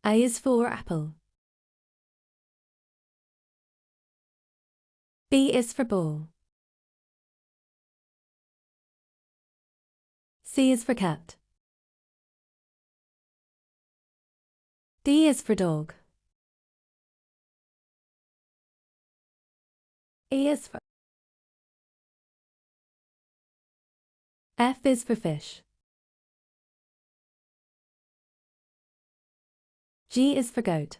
A is for apple. B is for ball. C is for cat. D is for dog. E is for F is for fish. G is for goat.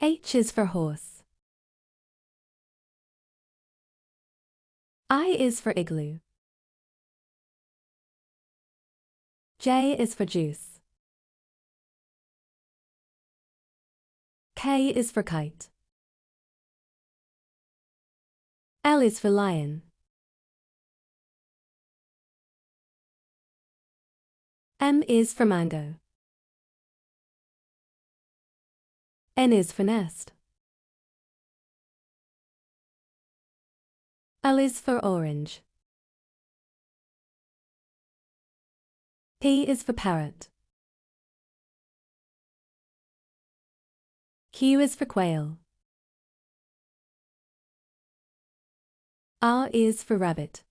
H is for horse. I is for igloo. J is for juice. K is for kite. L is for lion. M is for mango. N is for nest. L is for orange. P is for parrot. Q is for quail. R is for rabbit.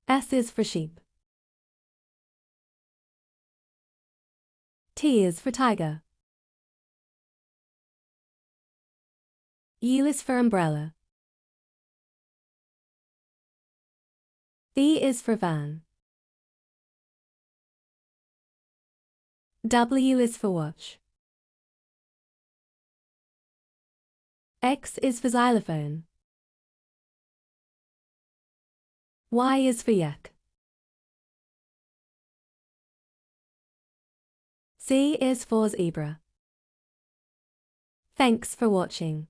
S is for sheep. T is for tiger. U is for umbrella. V is for van. W is for watch. X is for xylophone. Y is for yak. Z is for zebra. Thanks for watching.